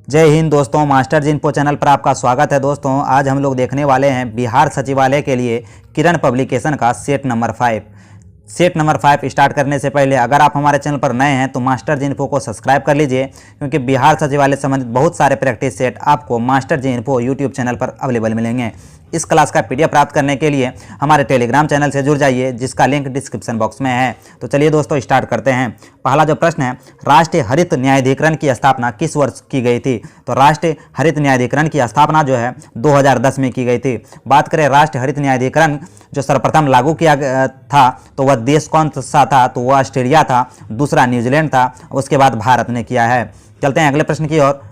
जय हिंद दोस्तों, मास्टर जी info channel पर आपका स्वागत है। दोस्तों आज हम लोग देखने वाले हैं बिहार सचिवालय के लिए किरण पब्लिकेशन का set number 5। Set number 5 start करने से पहले अगर आप हमारे चैनल पर नए हैं तो मास्टर जी इन्फो को सब्सक्राइब कर लीजिए, क्योंकि बिहार सचिवालय से संबंधित बहुत सारे प्रैक्टिस सेट आपको मास्टर जी इन्फो यूट्यूब चैनल पर अवेलेबल मिलेंगे। इस क्लास का पीडीएफ प्राप्त करने के लिए हमारे टेलीग्राम चैनल से जुड़ जाइए, जिसका लिंक डिस्क्रिप्शन बॉक्स में है। तो चलिए दोस्तों स्टार्ट करते हैं। पहला जो प्रश्न है, राष्ट्रीय हरित न्यायाधिकरण की स्थापना किस वर्ष की गई थी? तो राष्ट्रीय हरित न्यायाधिकरण की स्थापना जो है 2010 में की गई थी। बात करें राष्ट्रीय हरित न्यायाधिकरण जो सर्वप्रथम लागू किया गया था तो वह देश कौन सा था? तो वह ऑस्ट्रेलिया था, दूसरा न्यूजीलैंड था, उसके बाद भारत ने किया है। चलते हैं अगले प्रश्न की ओर।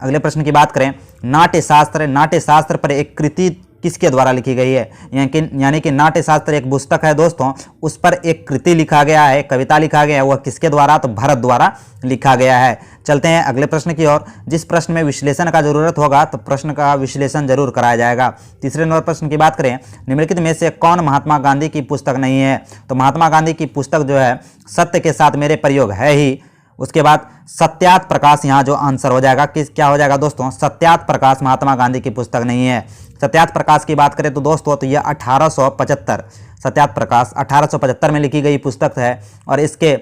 अगले प्रश्न की बात करें, नाट्यशास्त्र पर एक कृति किसके द्वारा लिखी गई है? यानी कि नाट्यशास्त्र एक पुस्तक है दोस्तों, उस पर एक कृति लिखा गया है, कविता लिखा गया है, वह किसके द्वारा? तो भरत द्वारा लिखा गया है। चलते हैं अगले प्रश्न की ओर। जिस प्रश्न में विश्लेषण का जरूरत होगा तो प्रश्न का विश्लेषण जरूर कराया जाएगा। तीसरे नंबर प्रश्न की बात करें, निम्नलिखित में से कौन महात्मा गांधी की पुस्तक नहीं है? तो महात्मा गांधी की पुस्तक जो है सत्य के साथ मेरे प्रयोग है ही। उसके बाद सत्यार्थ प्रकाश यहाँ जो आंसर हो जाएगा क्या हो जाएगा दोस्तों? सत्यार्थ प्रकाश महात्मा गांधी की पुस्तक नहीं है। सत्यार्थ प्रकाश की बात करें तो दोस्तों तो यह 1875 सत्यार्थ प्रकाश 1875 में लिखी गई पुस्तक है, और इसके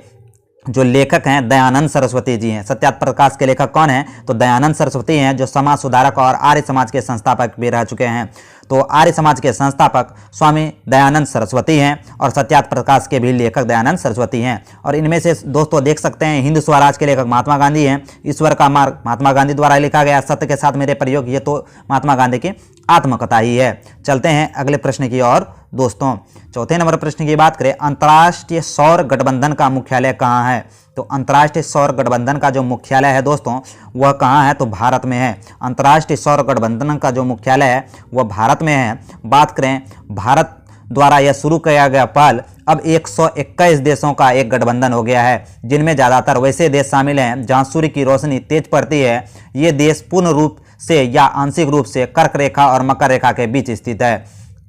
जो लेखक हैं दयानंद सरस्वती जी हैं। सत्यार्थ प्रकाश के लेखक कौन हैं? तो दयानंद सरस्वती हैं, जो समाज सुधारक और आर्य समाज के संस्थापक भी रह चुके हैं। तो आर्य समाज के संस्थापक स्वामी दयानंद सरस्वती हैं और सत्यार्थ प्रकाश के भी लेखक दयानंद सरस्वती हैं। और इनमें से दोस्तों देख सकते हैं हिंद स्वराज के लेखक महात्मा गांधी हैं, ईश्वर का मार्ग महात्मा गांधी द्वारा लिखा गया, सत्य के साथ मेरे प्रयोग ये तो महात्मा गांधी की आत्मकथा ही है। चलते हैं अगले प्रश्न की ओर दोस्तों। चौथे नंबर प्रश्न की बात करें, अंतर्राष्ट्रीय सौर गठबंधन का मुख्यालय कहाँ है? तो अंतर्राष्ट्रीय सौर गठबंधन का जो मुख्यालय है दोस्तों वह कहाँ है? तो भारत में है। अंतर्राष्ट्रीय सौर गठबंधन का जो मुख्यालय है वह भारत में है। बात करें भारत द्वारा यह शुरू किया गया पहल अब 121 देशों का एक गठबंधन हो गया है, जिनमें ज़्यादातर वैसे देश शामिल हैं जहाँ सूर्य की रोशनी तेज पड़ती है। ये देश पूर्ण रूप से या आंशिक रूप से कर्क रेखा और मकर रेखा के बीच स्थित है।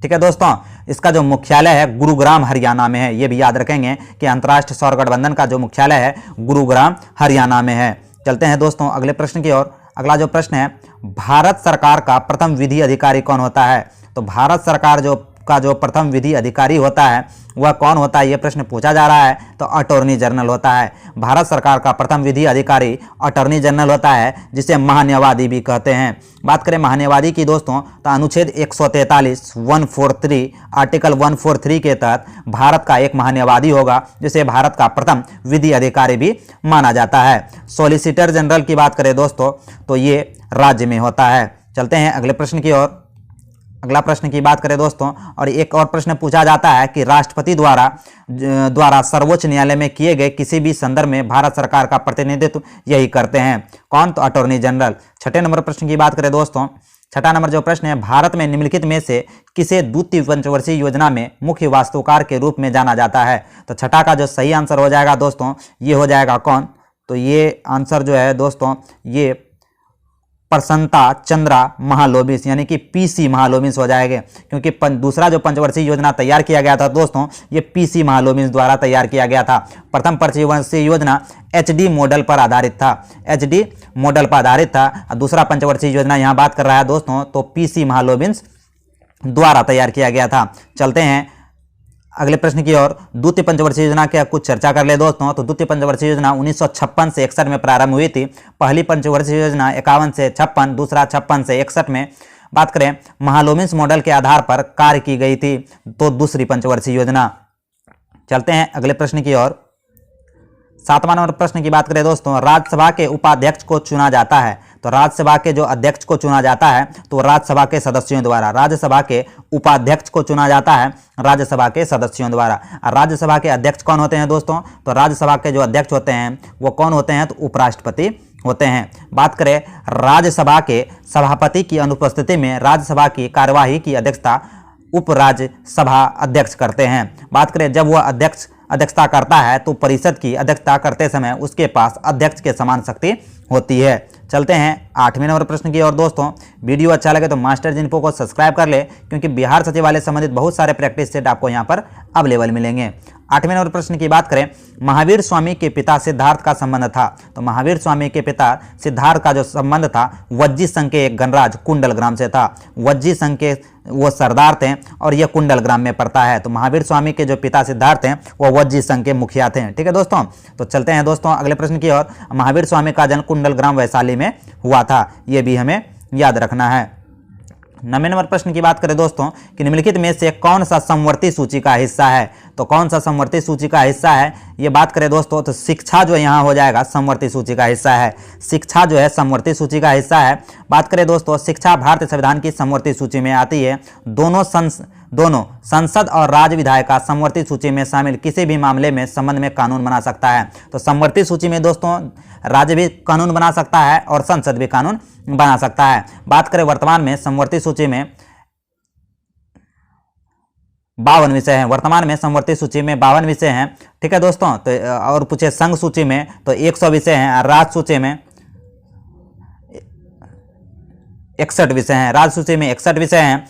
ठीक है दोस्तों, इसका जो मुख्यालय है गुरुग्राम हरियाणा में है। ये भी याद रखेंगे कि अंतर्राष्ट्रीय सौर गठबंधन का जो मुख्यालय है गुरुग्राम हरियाणा में है। चलते हैं दोस्तों अगले प्रश्न की ओर। अगला जो प्रश्न है, भारत सरकार का प्रथम विधि अधिकारी कौन होता है? तो भारत सरकार जो प्रथम विधि अधिकारी होता है वह कौन होता है? यह प्रश्न पूछा जा रहा है। तो अटॉर्नी जनरल होता है। भारत सरकार का प्रथम विधि अधिकारी अटॉर्नी जनरल होता है, जिसे महान्यायवादी भी कहते हैं। बात करें महान्यायवादी की दोस्तों तो अनुच्छेद 143 143 आर्टिकल 143 के तहत भारत का एक महान्यायवादी होगा, जिसे भारत का प्रथम विधि अधिकारी भी माना जाता है। सॉलिसिटर जनरल की बात करें दोस्तों तो ये राज्य में होता है। चलते हैं अगले प्रश्न की ओर। अगला प्रश्न की बात करें दोस्तों, और एक और प्रश्न पूछा जाता है कि राष्ट्रपति द्वारा सर्वोच्च न्यायालय में किए गए किसी भी संदर्भ में भारत सरकार का प्रतिनिधित्व यही करते हैं। कौन? तो अटॉर्नी जनरल। छठे नंबर प्रश्न की बात करें दोस्तों, छठा नंबर जो प्रश्न है, भारत में निम्नलिखित में से किसे द्वितीय पंचवर्षीय योजना में मुख्य वास्तुकार के रूप में जाना जाता है? तो छठा का जो सही आंसर हो जाएगा दोस्तों ये हो जाएगा कौन? तो ये आंसर जो है दोस्तों ये प्रसन्नता चंद्रा महालोबिस यानी कि पीसी महालोबिस हो जाएगा, क्योंकि दूसरा जो पंचवर्षीय योजना तैयार किया गया था दोस्तों ये पीसी महालोबिस द्वारा तैयार किया गया था। प्रथम पंचवर्षीय योजना एचडी मॉडल पर आधारित था, एचडी मॉडल पर आधारित था। दूसरा पंचवर्षीय योजना यहाँ बात कर रहा है दोस्तों तो पीसी महालोबिस द्वारा तैयार किया गया था। चलते हैं अगले प्रश्न की ओर। द्वितीय पंचवर्षीय योजना की कुछ चर्चा कर ले दोस्तों। तो द्वितीय पंचवर्षीय योजना 1956 से 61 में प्रारंभ हुई थी। पहली पंचवर्षीय योजना 51 से 56, दूसरा 56 से 61 में। बात करें महालोबिस मॉडल के आधार पर कार्य की गई थी तो दूसरी पंचवर्षीय योजना। चलते हैं अगले प्रश्न की ओर। सातवां नंबर प्रश्न की बात करें दोस्तों, राज्यसभा के उपाध्यक्ष को चुना जाता है। तो राज्यसभा के जो अध्यक्ष को चुना जाता है तो राज्यसभा के सदस्यों द्वारा। राज्यसभा के उपाध्यक्ष को चुना जाता है राज्यसभा के सदस्यों द्वारा। राज्यसभा के अध्यक्ष कौन होते हैं दोस्तों? तो राज्यसभा के जो अध्यक्ष होते हैं वो कौन होते हैं? तो उपराष्ट्रपति होते हैं। बात करें राज्यसभा के सभापति की अनुपस्थिति में राज्यसभा की कार्यवाही की अध्यक्षता उपराज्यसभा अध्यक्ष करते हैं। बात करें जब वह अध्यक्षता करता है तो परिषद की अध्यक्षता करते समय उसके पास अध्यक्ष के समान शक्ति होती है। चलते हैं 8वें नंबर प्रश्न की ओर दोस्तों। वीडियो अच्छा लगे तो मास्टर जी इन्फो को सब्सक्राइब कर ले, क्योंकि बिहार सचिवालय से संबंधित बहुत सारे प्रैक्टिस सेट आपको यहाँ पर अवेलेबल मिलेंगे। 8वें नंबर प्रश्न की बात करें, महावीर स्वामी के पिता सिद्धार्थ का संबंध था। तो महावीर स्वामी के पिता सिद्धार्थ का जो संबंध था वज्जी संघ के एक गणराज कुंडल ग्राम से था। वज्जी संघ के वो सरदार थे और यह कुंडल ग्राम में पड़ता है। तो महावीर स्वामी के जो पिता सिद्धार्थ हैं वो वज्जी संघ के मुखिया थे। ठीक है दोस्तों, तो चलते हैं दोस्तों अगले प्रश्न की ओर। महावीर स्वामी का जन्म कुंडल ग्राम वैशाली में हुआ था, ये भी हमें याद रखना है। 9वें नंबर प्रश्न की बात करें दोस्तों कि निम्नलिखित में से कौन सा समवर्ती सूची का हिस्सा है। तो कौन सा समवर्ती सूची का हिस्सा है, ये बात करें दोस्तों तो शिक्षा जो यहाँ हो जाएगा समवर्ती सूची का हिस्सा है। शिक्षा जो है समवर्ती सूची का हिस्सा है। बात करें दोस्तों, शिक्षा भारतीय संविधान की समवर्ती सूची में आती है। दोनों संसद और राज्य विधायिका समवर्ती सूची में शामिल किसी भी मामले में संबंध में कानून बना सकता है। तो समवर्ती सूची में दोस्तों राज्य भी कानून बना सकता है और संसद भी कानून बना सकता है। बात करें वर्तमान में समवर्ती सूची में 52 विषय हैं। वर्तमान में समवर्ती सूची में 52 विषय हैं। ठीक है दोस्तों, तो और पूछे संघ सूची में तो 100 विषय हैं। राज्य सूची में 61 विषय हैं। राज्य सूची में 61 विषय हैं,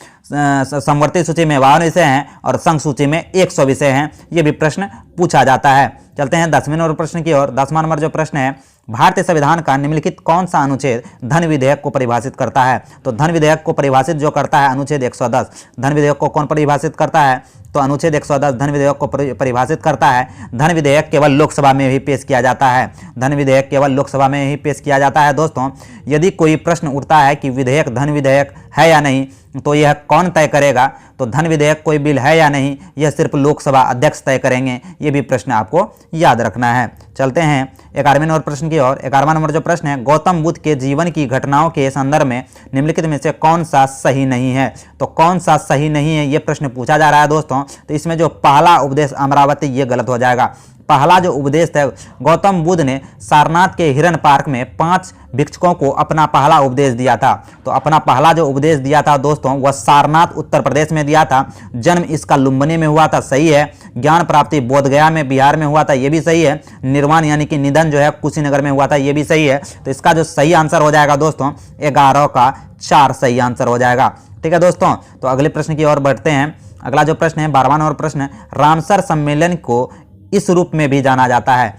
समवर्ती सूची में 52 विषय हैं और संघ सूची में 100 विषय हैं। ये भी प्रश्न पूछा जाता है। चलते हैं 10वें नंबर प्रश्न की ओर। 10वां नंबर जो प्रश्न है, भारतीय संविधान का निम्नलिखित कौन सा अनुच्छेद धन विधेयक को परिभाषित करता है। तो धन विधेयक को परिभाषित जो करता है अनुच्छेद 110। धन विधेयक को कौन परिभाषित करता है, तो अनुच्छेद 110 धन विधेयक को परिभाषित करता है। धन विधेयक केवल लोकसभा में ही पेश किया जाता है। धन विधेयक केवल लोकसभा में ही पेश किया जाता है। दोस्तों यदि कोई प्रश्न उठता है कि विधेयक धन विधेयक है या नहीं, तो यह कौन तय करेगा, तो धन विधेयक कोई बिल है या नहीं यह सिर्फ लोकसभा अध्यक्ष तय करेंगे। ये भी प्रश्न आपको याद रखना है। चलते हैं 11वें नंबर प्रश्न की ओर। 11वां नंबर जो प्रश्न है, गौतम बुद्ध के जीवन की घटनाओं के संदर्भ में निम्नलिखित में से कौन सा सही नहीं है। तो कौन सा सही नहीं है ये प्रश्न पूछा जा रहा है दोस्तों। तो इसमें जो पहला उपदेश अमरावती ये गलत हो जाएगा। पहला जो उपदेश है, गौतम बुद्ध ने सारनाथ के हिरन पार्क में 5 भिक्षुकों को अपना पहला उपदेश दिया था। तो अपना पहला जो उपदेश दिया था दोस्तों वह सारनाथ उत्तर प्रदेश में दिया था। जन्म इसका लुम्बिनी में हुआ था, सही है। ज्ञान प्राप्ति बोधगया में बिहार में हुआ था, ये भी सही है। निर्वाण यानी कि निधन जो है कुशीनगर में हुआ था, ये भी सही है। तो इसका जो सही आंसर हो जाएगा दोस्तों 11 का 4 सही आंसर हो जाएगा। ठीक है दोस्तों, तो अगले प्रश्न की ओर बढ़ते हैं। अगला जो प्रश्न है 12वां नंबर प्रश्न है, रामसर सम्मेलन को इस रूप में भी जाना जाता है।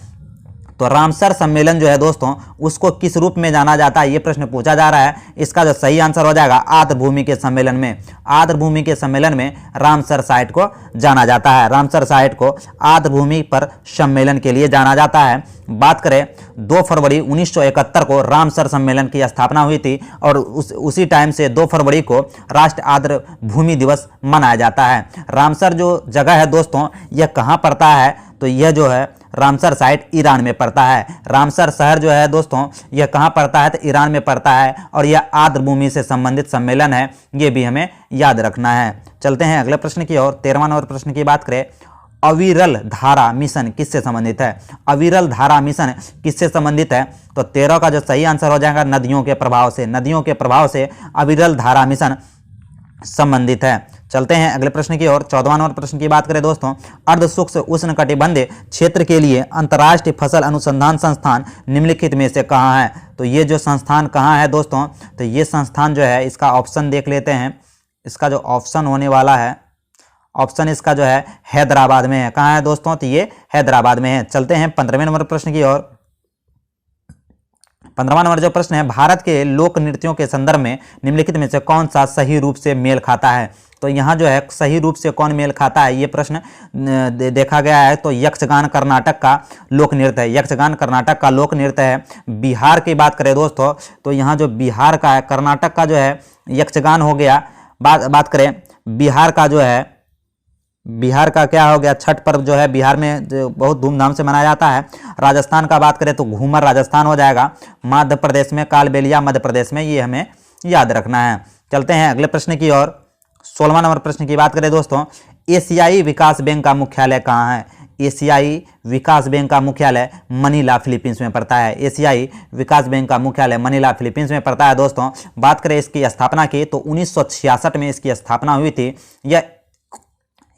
तो रामसर सम्मेलन जो है दोस्तों उसको किस रूप में जाना जाता है ये प्रश्न पूछा जा रहा है। इसका जो सही आंसर हो जाएगा आर्द्रभूमि के सम्मेलन में। आर्द्रभूमि के सम्मेलन में रामसर साइट को जाना जाता है। रामसर साइट को आर्द्रभूमि पर सम्मेलन के लिए जाना जाता है। बात करें 2 फरवरी 1971 को रामसर सम्मेलन की स्थापना हुई थी और उसी टाइम से 2 फरवरी को राष्ट्रीय आर्द्रभूमि दिवस मनाया जाता है। रामसर जो जगह है दोस्तों यह कहाँ पड़ता है, तो यह जो है रामसर साइट ईरान में पड़ता है। रामसर शहर जो है दोस्तों यह कहाँ पड़ता है, तो ईरान में पड़ता है और यह आर्द्रभूमि से संबंधित सम्मेलन है, ये भी हमें याद रखना है। चलते हैं अगले प्रश्न की ओर। 13वां नंबर प्रश्न की बात करें, अविरल धारा मिशन किससे संबंधित है। अविरल धारा मिशन किससे संबंधित है, तो 13 का जो सही आंसर हो जाएगा नदियों के प्रभाव से। नदियों के प्रभाव से अविरल धारा मिशन संबंधित है। चलते हैं अगले प्रश्न की ओर। 14वां नंबर प्रश्न की बात करें दोस्तों, अर्ध शुष्क उष्णकटिबंधीय क्षेत्र के लिए अंतर्राष्ट्रीय फसल अनुसंधान संस्थान निम्नलिखित में से कहाँ है। तो ये जो संस्थान कहाँ है दोस्तों, तो ये संस्थान जो है इसका ऑप्शन देख लेते हैं। इसका जो ऑप्शन होने वाला है, ऑप्शन इसका जो है हैदराबाद में है। कहाँ है दोस्तों, तो ये हैदराबाद में है। चलते हैं 15वें नंबर प्रश्न की ओर। 15वां नंबर जो प्रश्न है, भारत के लोक नृत्यों के संदर्भ में निम्नलिखित में से कौन सा सही रूप से मेल खाता है। तो यहाँ जो है सही रूप से कौन मेल खाता है ये प्रश्न देखा गया है। तो यक्षगान कर्नाटक का लोक नृत्य है। यक्षगान कर्नाटक का लोक नृत्य है। बिहार की बात करें दोस्तों तो यहाँ जो बिहार का है, कर्नाटक का जो है यक्षगान हो गया। बात करें बिहार का जो है, बिहार का क्या हो गया, छठ पर्व जो है बिहार में जो बहुत धूमधाम से मनाया जाता है। राजस्थान का बात करें तो घूमर राजस्थान हो जाएगा। मध्य प्रदेश में कालबेलिया मध्य प्रदेश में, ये हमें याद रखना है। चलते हैं अगले प्रश्न की ओर। 16वां नंबर प्रश्न की बात करें दोस्तों, एशियाई विकास बैंक का मुख्यालय कहाँ है। एशियाई विकास बैंक का मुख्यालय मनीला फिलीपींस में पड़ता है। एशियाई विकास बैंक का मुख्यालय मनीला फिलीपींस में पड़ता है। दोस्तों बात करें इसकी स्थापना की तो 1966 में इसकी स्थापना हुई थी।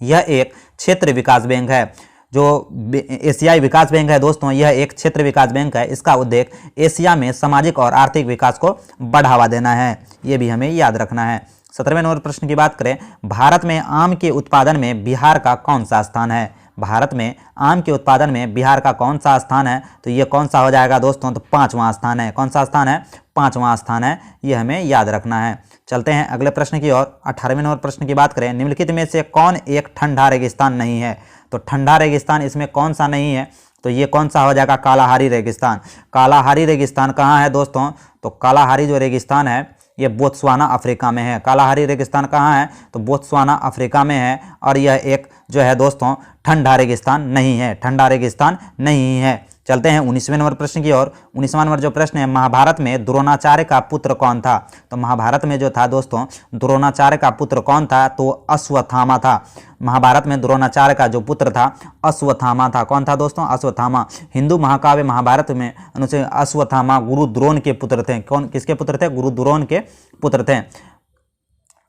यह एक क्षेत्र विकास बैंक है। जो एशियाई विकास बैंक है दोस्तों यह एक क्षेत्र विकास बैंक है। इसका उद्देश्य एशिया में सामाजिक और आर्थिक विकास को बढ़ावा देना है, ये भी हमें याद रखना है। 17वें नंबर प्रश्न की बात करें, भारत में आम के उत्पादन में बिहार का कौन सा स्थान है। भारत में आम के उत्पादन में बिहार का कौन सा स्थान है? तो ये कौन सा हो जाएगा दोस्तों? तो 5वां स्थान है। कौन सा स्थान है? 5वां स्थान है। ये हमें याद रखना है। चलते हैं अगले प्रश्न की ओर। 18वें नंबर प्रश्न की बात करें, निम्नलिखित में से कौन एक ठंडा रेगिस्तान नहीं है? तो ठंडा रेगिस्तान इसमें कौन सा नहीं है? तो ये कौन सा हो जाएगा? कालाहारी रेगिस्तान। कालाहारी रेगिस्तान कहाँ है दोस्तों? तो कालाहारी जो रेगिस्तान है ये बोत्सवाना अफ्रीका में है। कालाहारी रेगिस्तान कहाँ है? तो बोत्सवाना अफ्रीका में है। और यह एक जो है दोस्तों ठंडा रेगिस्तान नहीं है, ठंडा रेगिस्तान नहीं है। चलते हैं 19वें नंबर प्रश्न की ओर। 19वां नंबर जो प्रश्न है, महाभारत में द्रोणाचार्य का पुत्र कौन था? तो महाभारत में जो था दोस्तों द्रोणाचार्य का पुत्र कौन था? तो अश्वत्थामा था। महाभारत में द्रोणाचार्य का जो पुत्र था अश्वत्थामा था। कौन था दोस्तों? अश्वत्थामा। हिंदू महाकाव्य महाभारत में अनुसार अश्वत्थामा गुरु द्रोण के पुत्र थे। कौन किसके पुत्र थे? गुरु द्रोण के पुत्र थे।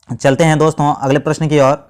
चलते हैं दोस्तों अगले प्रश्न की ओर।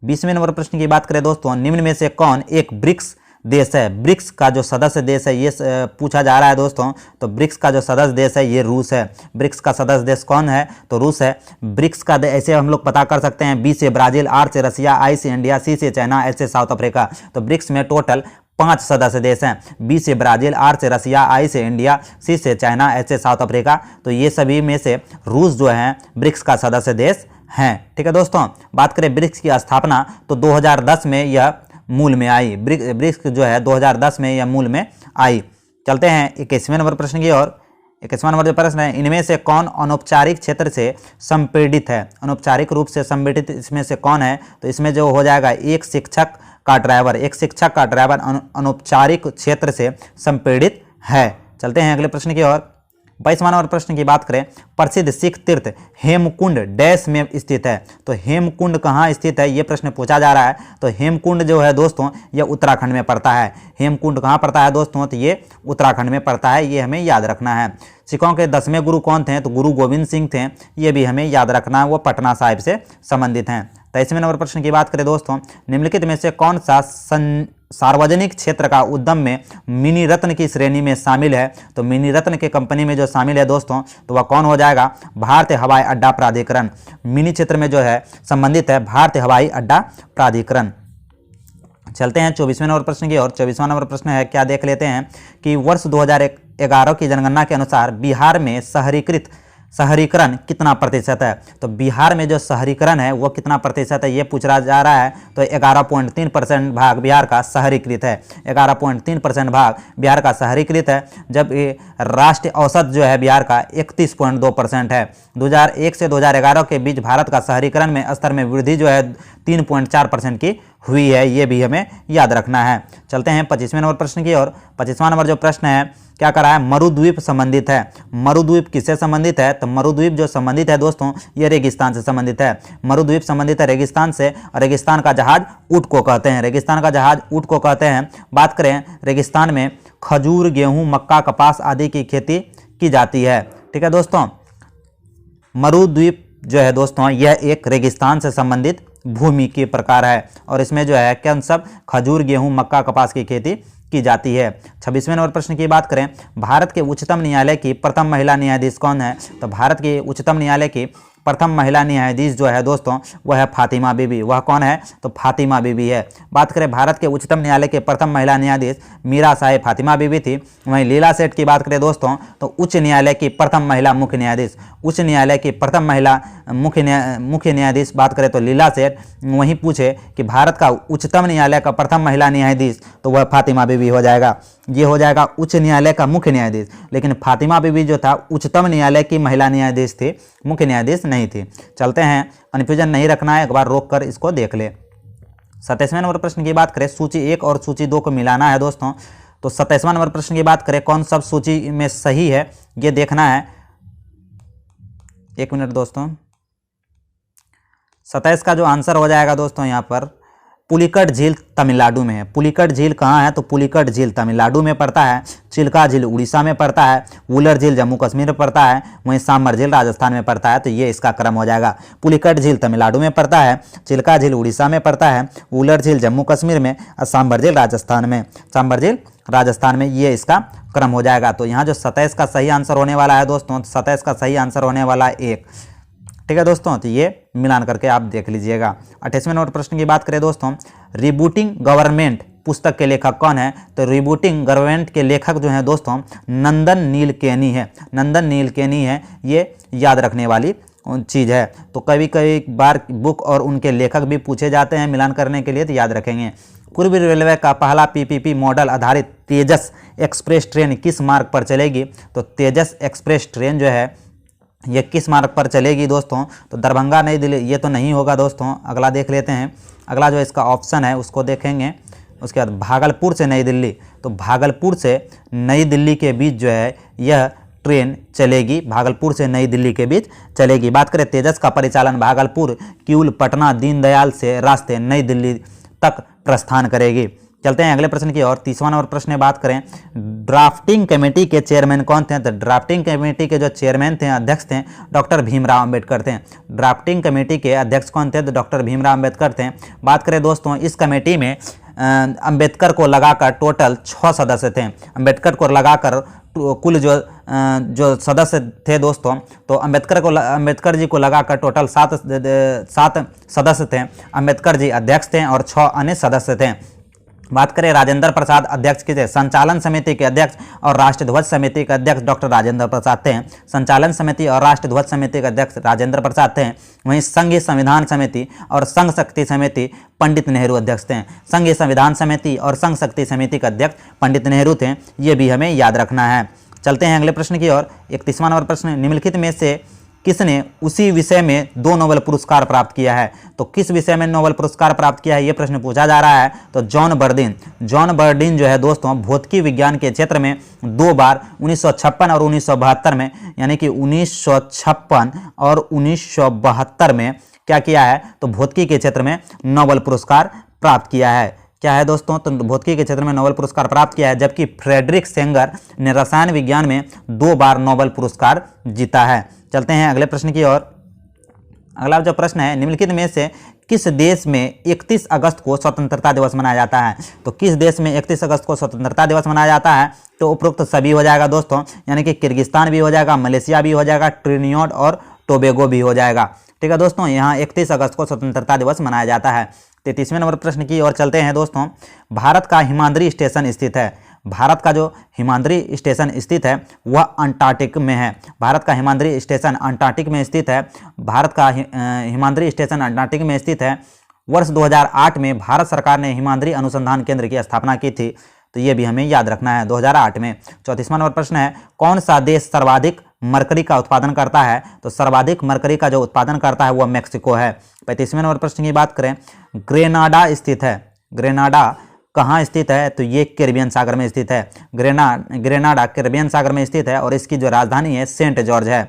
20वें नंबर प्रश्न की बात करें दोस्तों, निम्न में से कौन एक ब्रिक्स देश है? ब्रिक्स का जो सदस्य देश है ये पूछा जा रहा है दोस्तों। तो ब्रिक्स का जो सदस्य देश है ये रूस है। ब्रिक्स का सदस्य देश कौन है? तो रूस है। ब्रिक्स का ऐसे हम लोग पता कर सकते हैं, बी से ब्राजील, आर से रसिया, आई से इंडिया, सी से चाइना, एस से साउथ अफ्रीका। तो ब्रिक्स में टोटल 5 सदस्य देश हैं, बी से ब्राजील, आर से रसिया, आई से इंडिया, सी से चाइना, एस से साउथ अफ्रीका। तो ये सभी में से रूस जो है ब्रिक्स का सदस्य देश हैं। ठीक है दोस्तों, बात करें ब्रिक्स की स्थापना तो 2010 में यह मूल में आई। ब्रिक्स जो है 2010 में यह मूल में आई। चलते हैं 21वें नंबर प्रश्न की ओर। 21वां नंबर जो प्रश्न है, इनमें से कौन अनौपचारिक क्षेत्र से संपीड़ित है? अनौपचारिक रूप से संपीड़ित इसमें से कौन है? तो इसमें जो हो जाएगा एक शिक्षक का ड्राइवर। एक शिक्षक का ड्राइवर अनौपचारिक क्षेत्र से संपीड़ित है। चलते हैं अगले प्रश्न की ओर। 22वां नंबर प्रश्न की बात करें, प्रसिद्ध सिख तीर्थ हेमकुंड डैश में स्थित है? तो हेमकुंड कहाँ स्थित है ये प्रश्न पूछा जा रहा है। तो हेमकुंड जो है दोस्तों ये उत्तराखंड में पड़ता है। हेमकुंड कहाँ पड़ता है दोस्तों? तो ये उत्तराखंड में पड़ता है। ये हमें याद रखना है। सिखों के 10वें गुरु कौन थे? तो गुरु गोविंद सिंह थे। ये भी हमें याद रखना है, वो पटना साहिब से संबंधित हैं। 23वें नंबर प्रश्न की बात करें दोस्तों, निम्नलिखित में से कौन सा सार्वजनिक क्षेत्र का उद्यम में मिनी रत्न की श्रेणी में शामिल है? तो मिनी रत्न के कंपनी में जो शामिल है दोस्तों तो वह कौन हो जाएगा? भारतीय हवाई अड्डा प्राधिकरण। मिनी क्षेत्र में जो है संबंधित है भारतीय हवाई अड्डा प्राधिकरण। चलते हैं 24वें नंबर प्रश्न की ओर। 24वां नंबर प्रश्न है, क्या देख लेते हैं कि वर्ष 2011 की जनगणना के अनुसार बिहार में शहरीकरण कितना प्रतिशत है? तो बिहार में जो शहरीकरण है वो कितना प्रतिशत है ये पूछा जा रहा है। तो 11.3% भाग बिहार का शहरीकृत है। 11.3% भाग बिहार का शहरीकृत है, जब राष्ट्रीय औसत जो है बिहार का 31.2% है। 2001 से 2011 के बीच भारत का शहरीकरण में स्तर में वृद्धि जो है 3.4% की हुई है। ये भी हमें याद रखना है। चलते हैं 25वें नंबर प्रश्न की ओर। 25वां नंबर जो प्रश्न है, क्या करा है? मरुद्वीप संबंधित है। मरुद्वीप किससे संबंधित है? तो मरुद्वीप जो संबंधित है दोस्तों ये रेगिस्तान से संबंधित है। मरुद्वीप संबंधित है रेगिस्तान से, और रेगिस्तान का जहाज ऊँट को कहते हैं। रेगिस्तान का जहाज ऊँट को कहते हैं। बात करें रेगिस्तान में खजूर, गेहूं, मक्का, कपास आदि की खेती की जाती है। ठीक है दोस्तों, मरुद्वीप जो है दोस्तों यह एक रेगिस्तान से संबंधित भूमि के प्रकार है, और इसमें जो है क्या सब खजूर, गेहूं, मक्का, कपास की खेती की जाती है। 26वें नंबर प्रश्न की बात करें, भारत के उच्चतम न्यायालय की प्रथम महिला न्यायाधीश कौन है? तो भारत के उच्चतम न्यायालय की प्रथम महिला न्यायाधीश जो है दोस्तों वह है फातिमा बीबी। वह कौन है? तो फातिमा बीबी है। बात करें भारत के उच्चतम न्यायालय के प्रथम महिला न्यायाधीश मीरा साहिब फातिमा बीबी थी। वहीं लीला सेठ की बात करें दोस्तों तो उच्च न्यायालय की प्रथम महिला मुख्य न्यायाधीश, उच्च न्यायालय की प्रथम महिला मुख्य न्यायाधीश बात करें तो लीला सेठ। वहीं पूछे कि भारत का उच्चतम न्यायालय का प्रथम महिला न्यायाधीश तो वह फातिमा बीबी हो जाएगा। ये हो जाएगा उच्च न्यायालय का मुख्य न्यायाधीश, लेकिन फातिमा बीबी जो था उच्चतम न्यायालय की महिला न्यायाधीश थी, मुख्य न्यायाधीश नहीं थी। चलते हैं, कन्फ्यूजन नहीं रखना है, एक बार रोक कर इसको देख ले। 27वें नंबर प्रश्न की बात करें, सूची 1 और सूची 2 को मिलाना है दोस्तों। तो 27वां नंबर प्रश्न की बात करें, कौन सब सूची में सही है ये देखना है। 1 मिनट दोस्तों, 27 का जो आंसर हो जाएगा दोस्तों यहाँ पर पुलिकट झील तमिलनाडु में है। पुलिकट झील कहाँ है? तो पुलिकट झील तमिलनाडु में पड़ता है। चिल्का झील उड़ीसा में पड़ता है। वुलर झील जम्मू कश्मीर में पड़ता है। वहीं सांबर झील राजस्थान में पड़ता है। तो ये इसका क्रम हो जाएगा। पुलिकट झील तमिलनाडु में पड़ता है, चिल्का झील उड़ीसा में पड़ता है, वुलर झील जम्मू कश्मीर में और सांबर झील राजस्थान में। सांबर झील राजस्थान में ये इसका क्रम हो जाएगा। तो यहाँ जो 27 का सही आंसर होने वाला है दोस्तों, 27 का सही आंसर होने वाला है 1। ठीक है दोस्तों, तो ये मिलान करके आप देख लीजिएगा। 28वें नंबर प्रश्न की बात करें दोस्तों, रिबूटिंग गवर्नमेंट पुस्तक के लेखक कौन है? तो रिबूटिंग गवर्नमेंट के लेखक जो हैं दोस्तों नंदन नीलकेनी है। नंदन नीलकेनी है, ये याद रखने वाली चीज़ है। तो कभी कभी बार बुक और उनके लेखक भी पूछे जाते हैं मिलान करने के लिए, तो याद रखेंगे। पूर्वी रेलवे का पहला पीपीपी मॉडल आधारित तेजस एक्सप्रेस ट्रेन किस मार्ग पर चलेगी? तो तेजस एक्सप्रेस ट्रेन जो है ये किस मार्ग पर चलेगी दोस्तों? तो दरभंगा नई दिल्ली, ये तो नहीं होगा दोस्तों। अगला देख लेते हैं, अगला जो इसका ऑप्शन है उसको देखेंगे। उसके बाद भागलपुर से नई दिल्ली, तो भागलपुर से नई दिल्ली के बीच जो है यह ट्रेन चलेगी, भागलपुर से नई दिल्ली के बीच चलेगी। बात करें तेजस का परिचालन भागलपुर, किऊल, पटना, दीनदयाल से रास्ते नई दिल्ली तक प्रस्थान करेगी। चलते हैं अगले प्रश्न की ओर। 30वां नंबर प्रश्न में बात करें, ड्राफ्टिंग कमेटी के चेयरमैन कौन थे? तो ड्राफ्टिंग कमेटी के जो चेयरमैन थे, अध्यक्ष थे, डॉक्टर भीमराव अंबेडकर थे। ड्राफ्टिंग कमेटी के अध्यक्ष कौन थे? तो डॉक्टर भीमराव अंबेडकर थे। बात करें दोस्तों, इस कमेटी में अंबेडकर को लगाकर टोटल 6 सदस्य थे। अंबेडकर को लगाकर कुल जो सदस्य थे दोस्तों, तो अंबेडकर जी को लगाकर टोटल 7 सदस्य थे। अंबेडकर जी अध्यक्ष थे और 6 अन्य सदस्य थे। बात करें राजेंद्र प्रसाद अध्यक्ष के थे। संचालन समिति के अध्यक्ष और राष्ट्र ध्वज समिति के अध्यक्ष डॉक्टर राजेंद्र प्रसाद थे। संचालन समिति और राष्ट्र ध्वज समिति के अध्यक्ष राजेंद्र प्रसाद थे। वहीं संघीय संविधान समिति और संघ शक्ति समिति पंडित नेहरू अध्यक्ष थे। संघीय संविधान समिति और संघ शक्ति समिति के अध्यक्ष पंडित नेहरू थे। ये भी हमें याद रखना है। चलते हैं अगले प्रश्न की ओर। 31वां नंबर प्रश्न, निम्नलिखित में से किसने उसी विषय में 2 नोबेल पुरस्कार प्राप्त किया है? तो किस विषय में नोबेल पुरस्कार प्राप्त किया है, ये प्रश्न पूछा जा रहा है। तो जॉन बर्डिन। जॉन बर्डिन जो है दोस्तों भौतिकी विज्ञान के क्षेत्र में 2 बार 1956 और 1972 में, यानी कि 1956 और 1972 में क्या किया है? तो भौतिकी के क्षेत्र में नोबेल पुरस्कार प्राप्त किया है। क्या है दोस्तों? तो भौतिकी के क्षेत्र में नोबेल पुरस्कार प्राप्त किया है। जबकि फ्रेडरिक सेंगर ने रसायन विज्ञान में 2 बार नोबेल पुरस्कार जीता है। चलते हैं अगले प्रश्न की ओर। अगला जो प्रश्न है, निम्नलिखित में से किस देश में 31 अगस्त को स्वतंत्रता दिवस मनाया जाता है? तो किस देश में 31 अगस्त को स्वतंत्रता दिवस मनाया जाता है? तो उपरोक्त सभी हो जाएगा दोस्तों, यानी कि किर्गिस्तान भी हो जाएगा, मलेशिया भी हो जाएगा, ट्रिनिडाद और टोबैगो भी हो जाएगा। ठीक है दोस्तों, यहाँ 31 अगस्त को स्वतंत्रता दिवस मनाया जाता है। 33वें नंबर प्रश्न की ओर चलते हैं दोस्तों। भारत का हिमाद्री स्टेशन स्थित है। भारत का जो हिमाद्री स्टेशन स्थित है वह अंटार्कटिक में है। भारत का हिमाद्री स्टेशन अंटार्कटिक में स्थित है। भारत का हिमाद्री स्टेशन अंटार्कटिक में स्थित है। वर्ष 2008 में भारत सरकार ने हिमाद्री अनुसंधान केंद्र की स्थापना की थी। तो ये भी हमें याद रखना है, 2008 में। 34वां नंबर प्रश्न है, कौन सा देश सर्वाधिक मरकरी का उत्पादन करता है? तो सर्वाधिक मरकरी का जो उत्पादन करता है वह मेक्सिको है। 35वें नंबर प्रश्न की बात करें, ग्रेनाडा स्थित है। ग्रेनाडा कहाँ स्थित है? तो ये कैरिबियन सागर में स्थित है। ग्रेनाडा कैरिबियन सागर में स्थित है और इसकी जो राजधानी है सेंट जॉर्ज है।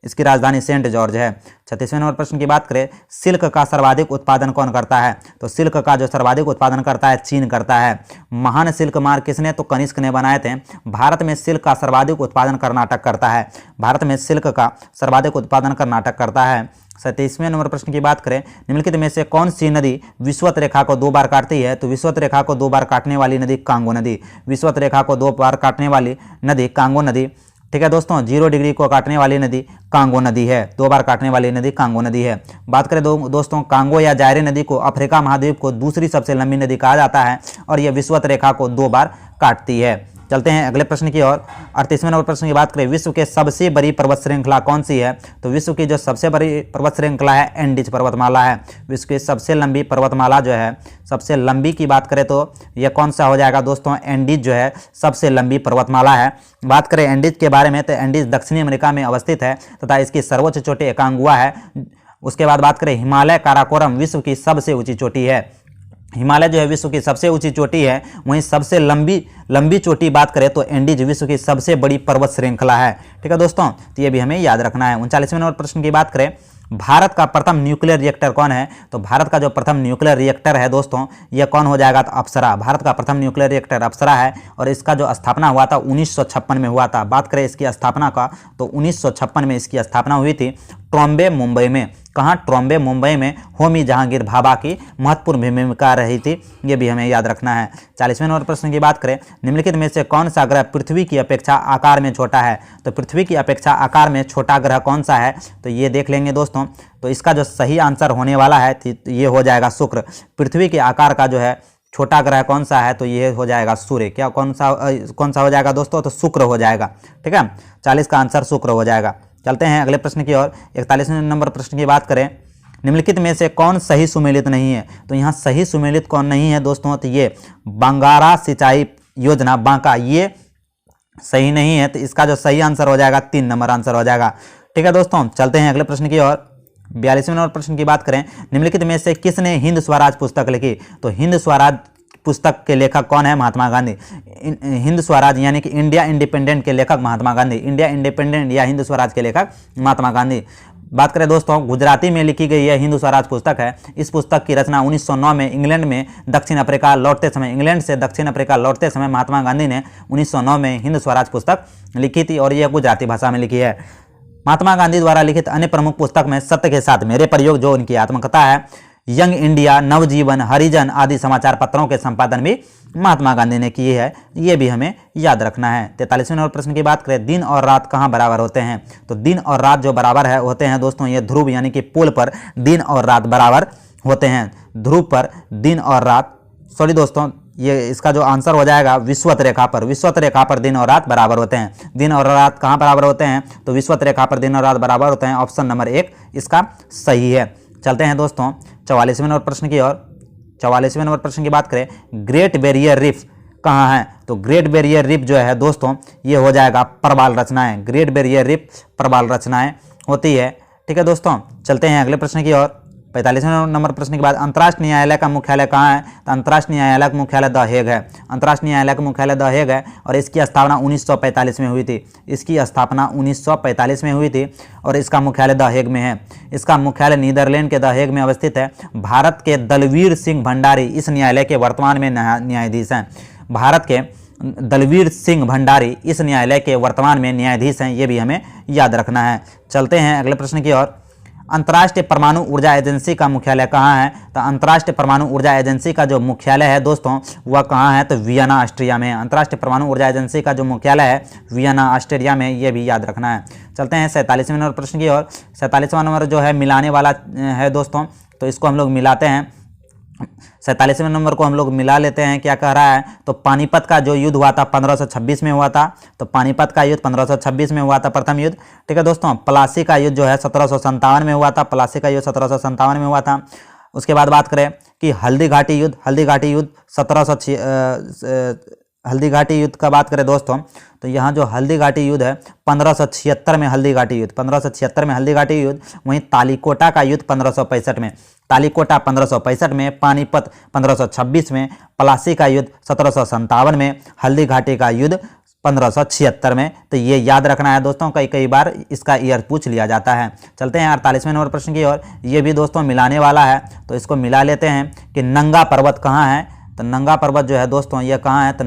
इसकी राजधानी सेंट जॉर्ज है। 36वें नंबर प्रश्न की बात करें, सिल्क का सर्वाधिक उत्पादन कौन करता है? तो सिल्क का जो सर्वाधिक उत्पादन करता है चीन करता है। महान सिल्क मार्ग किसने? तो कनिष्क ने बनाए थे। भारत में सिल्क का सर्वाधिक उत्पादन कर्नाटक करता है। भारत में सिल्क का सर्वाधिक उत्पादन कर्नाटक करता है। 27वें नंबर प्रश्न की बात करें, निम्नलिखित में से कौन सी नदी विषुवत रेखा को 2 बार काटती है? तो विषुवत रेखा को 2 बार काटने वाली नदी कांगो नदी। विषुवत रेखा को 2 बार काटने वाली नदी कांगो नदी। ठीक है दोस्तों, 0 डिग्री को काटने वाली नदी कांगो नदी है। 2 बार काटने वाली नदी कांगो नदी है। बात करें दोस्तों, कांगो या जायरे नदी को अफ्रीका महाद्वीप को दूसरी सबसे लंबी नदी कहा जाता है और यह विषुवत रेखा को 2 बार काटती है। चलते हैं अगले प्रश्न की ओर। 38वें नंबर प्रश्न की बात करें, विश्व के सबसे बड़ी पर्वत श्रृंखला कौन सी है? तो विश्व की जो सबसे बड़ी पर्वत श्रृंखला है एंडीज पर्वतमाला है। विश्व की सबसे लंबी पर्वतमाला जो है, सबसे लंबी की बात करें तो यह कौन सा हो जाएगा दोस्तों? एंडीज जो है सबसे लंबी पर्वतमाला है। बात करें एंडीज के बारे में तो एंडीज दक्षिणी अमेरिका में अवस्थित है तथा इसकी सर्वोच्च चोटी एकांगुआ है। उसके बाद बात करें हिमालय काराकोरम विश्व की सबसे ऊंची चोटी है। हिमालय जो है विश्व की सबसे ऊंची चोटी है। वहीं सबसे लंबी चोटी बात करें तो एंडीज विश्व की सबसे बड़ी पर्वत श्रृंखला है। ठीक है दोस्तों, तो ये भी हमें याद रखना है। 39वें नंबर प्रश्न की बात करें, भारत का प्रथम न्यूक्लियर रिएक्टर कौन है? तो भारत का जो प्रथम न्यूक्लियर रिएक्टर है दोस्तों यह कौन हो जाएगा? तो अप्सरा। भारत का प्रथम न्यूक्लियर रिएक्टर अप्सरा है और इसका जो स्थापना हुआ था 1956 में हुआ था। बात करें इसकी स्थापना का तो 1956 में इसकी स्थापना हुई थी ट्रॉम्बे मुंबई में। कहाँ? ट्रॉम्बे, मुंबई में होमी जहांगीर भाभा की महत्वपूर्ण भूमिका रही थी, ये भी हमें याद रखना है। 40वें नंबर प्रश्न की बात करें, निम्नलिखित में से कौन सा ग्रह पृथ्वी की अपेक्षा आकार में छोटा है? तो पृथ्वी की अपेक्षा आकार में छोटा ग्रह कौन सा है? तो ये देख लेंगे दोस्तों। तो इसका जो सही आंसर होने वाला है ये हो जाएगा शुक्र। पृथ्वी के आकार का जो है छोटा ग्रह कौन सा है? तो ये हो जाएगा सूर्य। क्या कौन सा हो जाएगा दोस्तों? तो शुक्र हो जाएगा। ठीक है, 40 का आंसर शुक्र हो जाएगा। चलते हैं अगले प्रश्न की ओर। 41वें नंबर प्रश्न की बात करें, निम्नलिखित में से कौन सही सुमेलित नहीं है? तो यहाँ सही सुमेलित कौन नहीं है दोस्तों? तो ये बंगारा सिंचाई योजना बांका, ये सही नहीं है। तो इसका जो सही आंसर हो जाएगा 3 नंबर आंसर हो जाएगा। ठीक है दोस्तों, चलते हैं अगले प्रश्न की ओर। 42वें नंबर प्रश्न की बात करें, निम्नलिखित में से किसने हिंद स्वराज पुस्तक लिखी? तो हिंद स्वराज पुस्तक के लेखक कौन है? महात्मा गांधी। हिंद स्वराज यानी कि इंडिया इंडिपेंडेंट के लेखक महात्मा गांधी। इंडिया इंडिपेंडेंट या हिंद स्वराज के लेखक महात्मा गांधी। बात करें दोस्तों, गुजराती में लिखी गई यह हिंद स्वराज पुस्तक है। इस पुस्तक की रचना 1909 में इंग्लैंड से दक्षिण अफ्रीका लौटते समय महात्मा गांधी ने 1909 में हिंद स्वराज पुस्तक लिखी थी और यह गुजराती भाषा में लिखी है। महात्मा गांधी द्वारा लिखित अन्य प्रमुख पुस्तक में सत्य के साथ मेरे प्रयोग, जो उनकी आत्मकथा है, यंग इंडिया, नवजीवन, हरिजन आदि समाचार पत्रों के संपादन भी महात्मा गांधी ने किए है। ये भी हमें याद रखना है। 43वें नंबर प्रश्न की बात करें, दिन और रात कहाँ बराबर होते हैं? तो दिन और रात जो बराबर है होते हैं दोस्तों, ये ध्रुव यानी कि पोल पर दिन और रात बराबर होते हैं। ध्रुव पर दिन और रात, सॉरी दोस्तों, ये इसका जो आंसर हो जाएगा विषुवत रेखा पर दिन और रात बराबर होते हैं। दिन और रात कहाँ बराबर होते हैं? तो विषुवत रेखा पर दिन और रात बराबर होते हैं। ऑप्शन नंबर 1 इसका सही है। चलते हैं दोस्तों 44वें नंबर प्रश्न की ओर। 44वें नंबर प्रश्न की बात करें, ग्रेट बैरियर रीफ कहाँ है? तो ग्रेट बैरियर रीफ जो है दोस्तों, ये हो जाएगा प्रवाल रचनाएं। ग्रेट बैरियर रीफ प्रवाल रचनाएं होती है। ठीक है दोस्तों, चलते हैं अगले प्रश्न की ओर। 45वें नंबर प्रश्न के बाद, अंतर्राष्ट्रीय न्यायालय का मुख्यालय कहाँ है? तो अंतर्राष्ट्रीय न्यायालय का मुख्यालय द हेग है। अंतर्राष्ट्रीय न्यायालय का मुख्यालय द हेग है और इसकी स्थापना 1945 में हुई थी। इसकी स्थापना 1945 में हुई थी और इसका मुख्यालय द हेग में है। इसका मुख्यालय नीदरलैंड के द हेग में अवस्थित है। भारत के दलवीर सिंह भंडारी इस न्यायालय के वर्तमान में न्यायाधीश हैं। भारत के दलवीर सिंह भंडारी इस न्यायालय के वर्तमान में न्यायाधीश हैं। ये भी हमें याद रखना है। चलते हैं अगले प्रश्न की ओर। अंतर्राष्ट्रीय परमाणु ऊर्जा एजेंसी का मुख्यालय कहाँ है? तो अंतर्राष्ट्रीय परमाणु ऊर्जा एजेंसी का जो मुख्यालय है दोस्तों, वह कहाँ है? तो वियना, ऑस्ट्रिया में है। अंतर्राष्ट्रीय परमाणु ऊर्जा एजेंसी का जो मुख्यालय है वियना, ऑस्ट्रिया में, ये भी याद रखना है। चलते हैं 47वें नंबर प्रश्न की ओर। 47वां नंबर जो है मिलाने वाला है दोस्तों, तो इसको हम लोग मिलाते हैं। 47वें नंबर को हम लोग मिला लेते हैं। क्या कह रहा है? तो पानीपत का जो युद्ध हुआ था 1526 में हुआ था। तो पानीपत का युद्ध 1526 में हुआ था, प्रथम युद्ध। ठीक है दोस्तों, प्लासी का युद्ध जो है 1757 में हुआ था। प्लासी का युद्ध 1757 में हुआ था। उसके बाद बात करें कि हल्दी घाटी युद्ध हल्दी घाटी युद्ध का बात करें दोस्तों, तो यहाँ जो हल्दी घाटी युद्ध है 1576 में हल्दी घाटी युद्ध, 1576 में हल्दी घाटी युद्ध। वहीं तालीकोटा का युद्ध 1565 में, तालीकोटा 1565 में, पानीपत 1526 में, प्लासी का युद्ध 1757 में, हल्दी घाटी का युद्ध 1576 में। तो ये याद रखना है दोस्तों, कई बार इसका ईयर पूछ लिया जाता है। चलते हैं 48वें नंबर प्रश्न की ओर। ये भी दोस्तों मिलाने वाला है, तो इसको मिला लेते हैं कि नंगा पर्वत कहाँ है? तो नंगा पर्वत जो है दोस्तों, ये कहाँ है? तो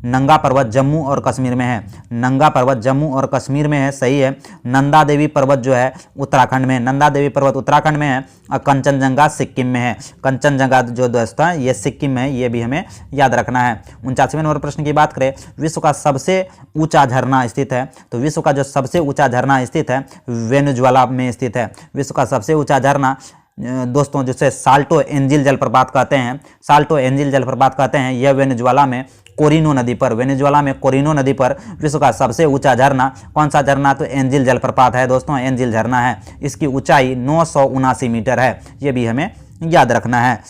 नंगा पर्वत जम्मू और कश्मीर में है। नंगा पर्वत जम्मू और कश्मीर में है, सही है। नंदा देवी पर्वत जो है उत्तराखंड में, नंदा देवी पर्वत उत्तराखंड में है और कंचनजंगा सिक्किम में है। कंचनजंगा जो दोस्तों है ये सिक्किम में है, ये भी हमें याद रखना है। 49वें नंबर प्रश्न की बात करें, विश्व का सबसे ऊंचा झरना स्थित है? तो विश्व का जो सबसे ऊंचा झरना स्थित है वेनेजुएला में स्थित है। विश्व का सबसे ऊंचा झरना दोस्तों जिसे साल्टो एंजिल जलप्रपात कहते हैं, साल्टो एंजिल जलप्रपात कहते हैं, यह वेनेजुएला में कोरिनो नदी पर, वेनेजुएला में कोरिनो नदी पर विश्व का सबसे ऊंचा झरना कौन सा झरना? तो एंजिल जलप्रपात है दोस्तों, एंजिल झरना है। इसकी ऊंचाई 979 मीटर है। ये भी हमें याद रखना है।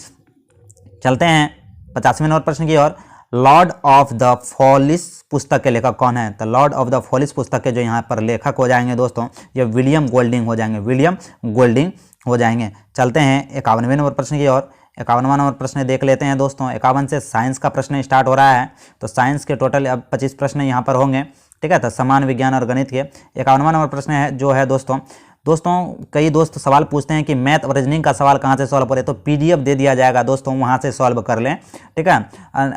चलते हैं 50वें नंबर प्रश्न की ओर। लॉर्ड ऑफ द फॉलिस पुस्तक के लेखक कौन है? तो लॉर्ड ऑफ द फॉलिस पुस्तक के जो यहाँ पर लेखक हो जाएंगे दोस्तों, ये विलियम गोल्डिंग हो जाएंगे, विलियम गोल्डिंग हो जाएंगे। चलते हैं 51वें नंबर प्रश्न की ओर। 51वां नंबर प्रश्न देख लेते हैं दोस्तों। 51 से साइंस का प्रश्न स्टार्ट हो रहा है, तो साइंस के टोटल अब 25 प्रश्न यहाँ पर होंगे। ठीक है, तो समान विज्ञान और गणित के 51वां नंबर प्रश्न है जो है दोस्तों, दोस्तों कई दोस्त सवाल पूछते हैं कि मैथ और रीजनिंग का सवाल कहाँ से सॉल्व करें, तो PDF दे दिया जाएगा दोस्तों, वहाँ से सॉल्व कर लें, ठीक है।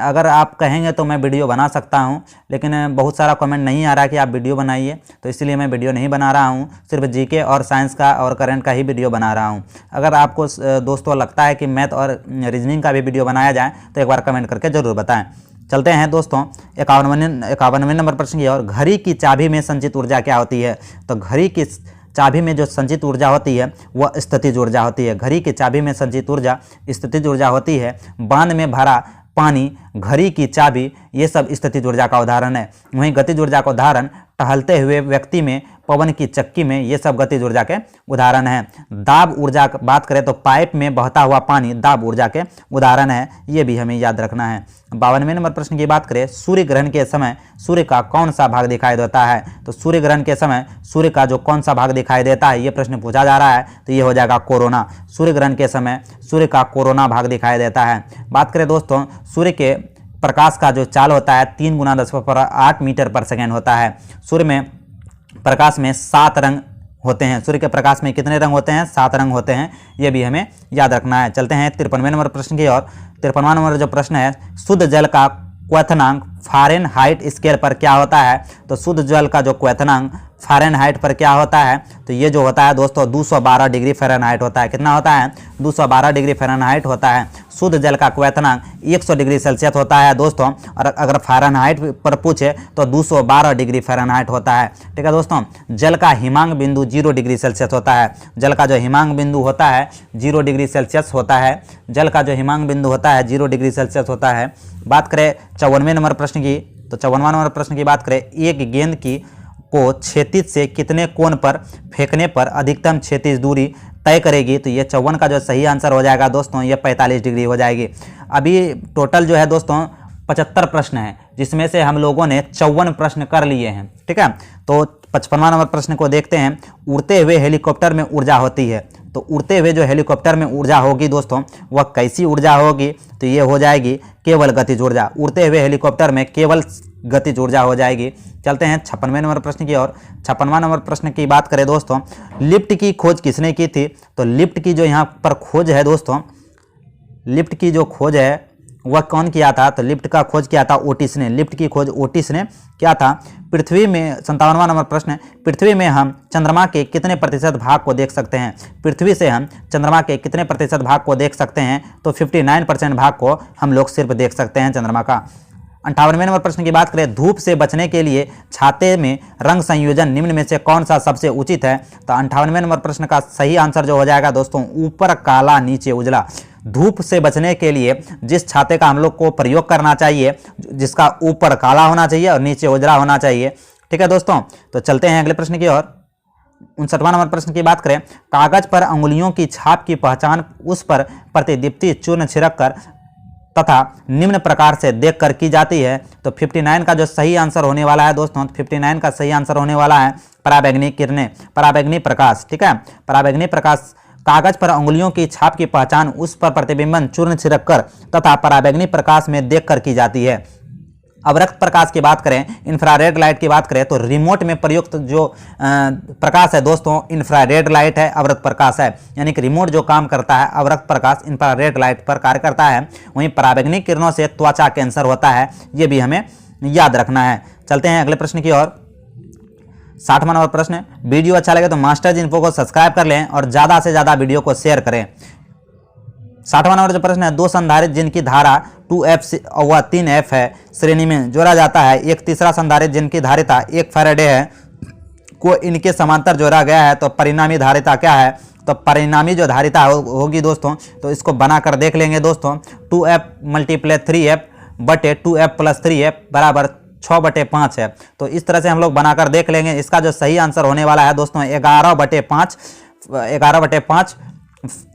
अगर आप कहेंगे तो मैं वीडियो बना सकता हूँ, लेकिन बहुत सारा कमेंट नहीं आ रहा कि आप वीडियो बनाइए, तो इसलिए मैं वीडियो नहीं बना रहा हूँ, सिर्फ GK और साइंस का और करंट का ही वीडियो बना रहा हूँ। अगर आपको दोस्तों लगता है कि मैथ और रीजनिंग का भी वीडियो बनाया जाए तो एक बार कमेंट करके ज़रूर बताएं। चलते हैं दोस्तों 51वें नंबर प्रश्न की ओर। घड़ी की चाबी में संचित ऊर्जा क्या होती है? तो घड़ी की चाबी में जो संचित ऊर्जा होती है वह स्थितिज ऊर्जा होती है। घड़ी की चाबी में संचित ऊर्जा स्थितिज ऊर्जा होती है। बांध में भरा पानी, घड़ी की चाबी, ये सब स्थितिज ऊर्जा का उदाहरण है। वहीं गतिज ऊर्जा का उदाहरण टहलते हुए व्यक्ति में, पवन की चक्की में, ये सब गतिज ऊर्जा के उदाहरण हैं। दाब ऊर्जा बात करें तो पाइप में बहता हुआ पानी दाब ऊर्जा के उदाहरण है, ये भी हमें याद रखना है। 52वें नंबर प्रश्न की बात करें, सूर्य ग्रहण के समय सूर्य का कौन सा भाग दिखाई देता है? तो सूर्य ग्रहण के समय सूर्य का जो कौन सा भाग दिखाई देता है, ये प्रश्न पूछा जा रहा है, तो ये हो जाएगा कोरोना। सूर्य ग्रहण के समय सूर्य का कोरोना भाग दिखाई देता है। बात करें दोस्तों, सूर्य के प्रकाश का जो चाल होता है 3 × 10⁸ मीटर पर सेकेंड होता है। सूर्य में प्रकाश में 7 रंग होते हैं। सूर्य के प्रकाश में कितने रंग होते हैं? 7 रंग होते हैं, ये भी हमें याद रखना है। चलते हैं 53वें नंबर प्रश्न की ओर। 53वां नंबर जो प्रश्न है, शुद्ध जल का क्वथनांक फ़ारेनहाइट स्केल पर क्या होता है? तो शुद्ध जल का जो क्वथनांक फ़ारेनहाइट पर क्या होता है? तो ये जो होता है दोस्तों 212 डिग्री फ़ारेनहाइट होता है। कितना होता है? 212 डिग्री फ़ारेनहाइट होता है। शुद्ध जल का क्वथनांक 100 डिग्री सेल्सियस होता है दोस्तों, और अगर फ़ारेनहाइट पर पूछे तो 212 डिग्री फ़ारेनहाइट होता है, ठीक है दोस्तों। जल का हिमांक बिंदु 0 डिग्री सेल्सियस होता है। जल का जो हिमांक बिंदु होता है 0 डिग्री सेल्सियस होता है। जल का जो हिमांक बिंदु होता है 0 डिग्री सेल्सियस होता है। बात करें 54वें नंबर प्रश्न की, तो 54वां नंबर प्रश्न की बात करें, एक गेंद को क्षैतिज से कितने कोण पर फेंकने पर अधिकतम क्षैतिज दूरी तय करेगी? तो ये 54 का जो सही आंसर हो जाएगा दोस्तों, ये 45 डिग्री हो जाएगी। अभी टोटल जो है दोस्तों 75 प्रश्न है, जिसमें से हम लोगों ने 54 प्रश्न कर लिए हैं, ठीक है। तो 55वां नंबर प्रश्न को देखते हैं। उड़ते हुए हेलीकॉप्टर में ऊर्जा होती है, तो उड़ते हुए जो हेलीकॉप्टर में ऊर्जा होगी दोस्तों, वह कैसी ऊर्जा होगी? तो ये हो जाएगी केवल गतिज ऊर्जा। उड़ते हुए हेलीकॉप्टर में केवल गतिज ऊर्जा हो जाएगी। चलते हैं 56वें नंबर प्रश्न की ओर। 56वां नंबर प्रश्न की बात करें दोस्तों, लिफ्ट की खोज किसने की थी? तो लिफ्ट की जो यहाँ पर खोज है दोस्तों, लिफ्ट की जो खोज है वह कौन किया था? तो लिफ्ट का खोज किया था ओटिस ने। लिफ्ट की खोज ओटिस ने क्या था? पृथ्वी में 57वां नंबर प्रश्न है, पृथ्वी में हम चंद्रमा के कितने प्रतिशत भाग को देख सकते हैं? पृथ्वी से हम चंद्रमा के कितने प्रतिशत भाग को देख सकते हैं? तो 59% भाग को हम लोग सिर्फ देख सकते हैं चंद्रमा का। 58वें नंबर प्रश्न की बात करें, धूप से बचने के लिए छाते में रंग संयोजन निम्न में से कौन सा सबसे उचित है? तो 58वें नंबर प्रश्न का सही आंसर जो हो जाएगा दोस्तों, ऊपर काला नीचे उजला। धूप से बचने के लिए जिस छाते का हम लोग को प्रयोग करना चाहिए, जिसका ऊपर काला होना चाहिए और नीचे उजला होना चाहिए, ठीक है दोस्तों। तो चलते हैं अगले प्रश्न की ओर। 59वां नंबर प्रश्न की बात करें, कागज पर अंगुलियों की छाप की पहचान उस पर प्रतिदीप्ति चूर्ण छिड़क कर तथा निम्न प्रकार से देखकर की जाती है। तो 59 का जो सही आंसर होने वाला है दोस्तों, 59 का सही आंसर होने वाला है पराबैंगनी किरणें, पराबैंगनी प्रकाश, ठीक है। पराबैंगनी प्रकाश कागज पर अंगुलियों की छाप की पहचान उस पर प्रतिबिंबन चूर्ण छिड़क कर तथा पराबैंगनी प्रकाश में देखकर की जाती है। अवरक्त प्रकाश की बात करें, इंफ्रारेड लाइट की बात करें, तो रिमोट में प्रयुक्त जो प्रकाश है दोस्तों, इंफ्रारेड लाइट है, अवरक्त प्रकाश है। यानी कि रिमोट जो काम करता है अवरक्त प्रकाश इंफ्रारेड लाइट पर कार्य करता है। वहीं पराबैंगनी किरणों से त्वचा कैंसर होता है, ये भी हमें याद रखना है। चलते हैं अगले प्रश्न की ओर। 60वां नंबर प्रश्न है, वीडियो अच्छा लगे तो मास्टर्स इन्फो को सब्सक्राइब कर लें और ज़्यादा से ज़्यादा वीडियो को शेयर करें। 60वां नंबर जो प्रश्न है, दो संधारित्र जिनकी धारा 2F व 3F है श्रेणी में जोड़ा जाता है। एक तीसरा संधारित्र जिनकी धारिता 1 फैराडे है को इनके समांतर जोड़ा गया है, तो परिणामी धारिता क्या है? तो परिणामी जो धारिता होगी दोस्तों, तो इसको बनाकर देख लेंगे दोस्तों। 2F × 3F बटे 2F + 3F बराबर 6/5 है। तो इस तरह से हम लोग बनाकर देख लेंगे। इसका जो सही आंसर होने वाला है दोस्तों 11/5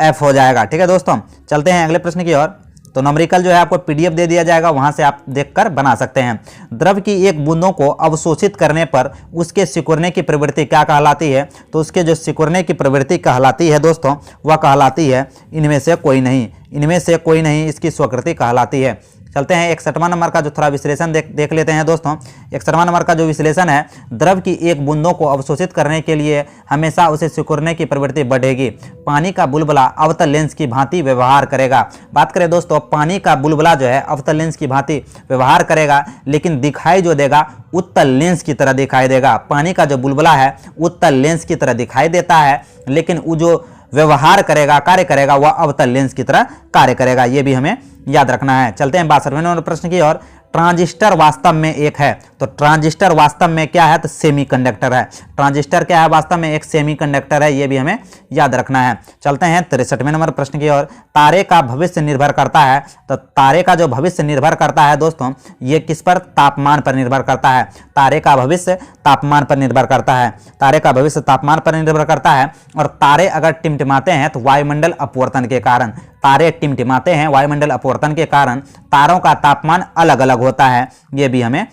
F हो जाएगा, ठीक है दोस्तों। चलते हैं अगले प्रश्न की ओर। तो न्यूमेरिकल जो है आपको PDF दे दिया जाएगा, वहां से आप देखकर बना सकते हैं। द्रव की एक बूंदों को अवशोषित करने पर उसके सिकुड़ने की प्रवृत्ति क्या कहलाती है? तो उसके जो सिकुड़ने की प्रवृत्ति कहलाती है दोस्तों, वह कहलाती है इनमें से कोई नहीं, इनमें से कोई नहीं इसकी स्वीकृति कहलाती है। चलते हैं 61वां नंबर का जो थोड़ा विश्लेषण देख लेते हैं दोस्तों। 61वां नंबर का जो विश्लेषण है, द्रव की एक बूंदों को अवशोषित करने के लिए हमेशा उसे सिकुड़ने की प्रवृत्ति बढ़ेगी। पानी का बुलबुला अवतल लेंस की भांति व्यवहार करेगा। बात करें दोस्तों, पानी का बुलबुला जो है अवतल लेंस की भांति व्यवहार करेगा, लेकिन दिखाई जो देगा उत्तल लेंस की तरह दिखाई देगा। पानी का जो बुलबुला है उत्तल लेंस की तरह दिखाई देता है, लेकिन वो जो व्यवहार करेगा, कार्य करेगा, वह अवतल लेंस की तरह कार्य करेगा। ये भी हमें याद रखना है। चलते हैं 62वें नंबर प्रश्न की ओर। ट्रांजिस्टर वास्तव में एक है, तो ट्रांजिस्टर वास्तव में क्या है, तो सेमीकंडक्टर है। ट्रांजिस्टर क्या है, वास्तव में एक सेमीकंडक्टर है। ये भी हमें याद रखना है। चलते हैं 63वें नंबर प्रश्न की ओर। तारे का भविष्य निर्भर करता है, तो तारे का जो भविष्य निर्भर करता है दोस्तों, ये किस पर, तापमान पर निर्भर करता है। तारे का भविष्य तापमान पर निर्भर करता है। तारे का भविष्य तापमान पर निर्भर करता है। और तारे अगर टिमटिमाते हैं तो वायुमंडल अपवर्तन के कारण, तारे टिमटिमाते हैं वायुमंडल अपवर्तन के कारण तारों का तापमान अलग अलग होता है। ये भी हमें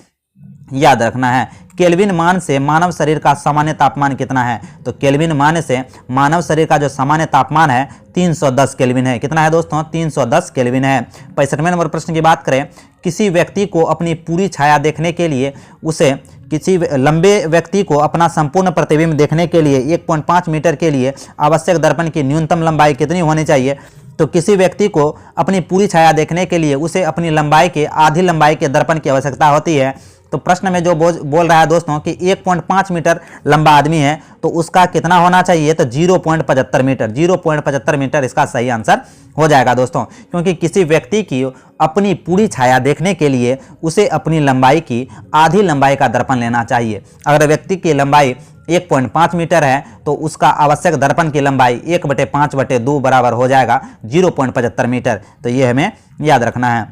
याद रखना है। केल्विन मान से मानव शरीर का सामान्य तापमान कितना है, तो केल्विन मान से मानव शरीर का जो सामान्य तापमान है 310 केल्विन है। कितना है दोस्तों, 310 केल्विन है। 65वें नंबर प्रश्न की बात करें। किसी व्यक्ति को अपनी पूरी छाया देखने के लिए उसे, किसी लंबे व्यक्ति को अपना संपूर्ण प्रतिबिंब देखने के लिए 1.5 मीटर के लिए आवश्यक दर्पण की न्यूनतम लंबाई कितनी होनी चाहिए, तो किसी व्यक्ति को अपनी पूरी छाया देखने के लिए उसे अपनी लंबाई के आधी लंबाई के दर्पण की आवश्यकता होती है। तो प्रश्न में जो बोल रहा है दोस्तों कि 1.5 मीटर लंबा आदमी है, तो उसका कितना होना चाहिए, तो 0.75 मीटर। 0.75 मीटर इसका सही आंसर हो जाएगा दोस्तों, क्योंकि किसी व्यक्ति की अपनी पूरी छाया देखने के लिए उसे अपनी लंबाई की आधी लंबाई का दर्पण लेना चाहिए। अगर व्यक्ति की लंबाई 1.5 मीटर है तो उसका आवश्यक दर्पण की लंबाई 1/5/2 बराबर हो जाएगा 0.75 मीटर। तो ये हमें याद रखना है।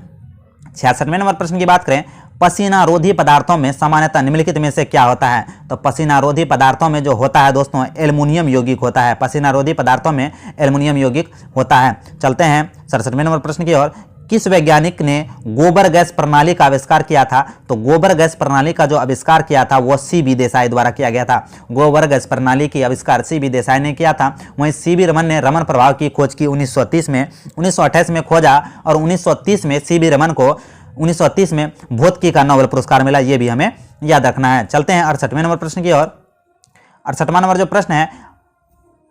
66वें नंबर प्रश्न की बात करें। पसीना रोधी पदार्थों में सामान्यतः निम्नलिखित में से क्या होता है, तो पसीना रोधी पदार्थों में जो होता है दोस्तों एल्युमिनियम यौगिक होता है। पसीना रोधी पदार्थों में एल्युमिनियम यौगिक होता है। चलते हैं 67वें नंबर प्रश्न की ओर। किस वैज्ञानिक ने गोबर गैस प्रणाली का आविष्कार किया था, तो गोबर गैस प्रणाली का जो आविष्कार किया था वो CB देसाई द्वारा किया गया था। गोबर गैस प्रणाली की आविष्कार CB देसाई ने किया था। वहीं CB रमन ने रमन प्रभाव की खोज की 1930 में, 1928 में खोजा, और 1930 में CB रमन को 1930 में भौतिकी का नोबेल पुरस्कार मिला। ये भी हमें याद रखना है। चलते हैं 68वें नंबर प्रश्न की ओर। 68वां नंबर जो प्रश्न है,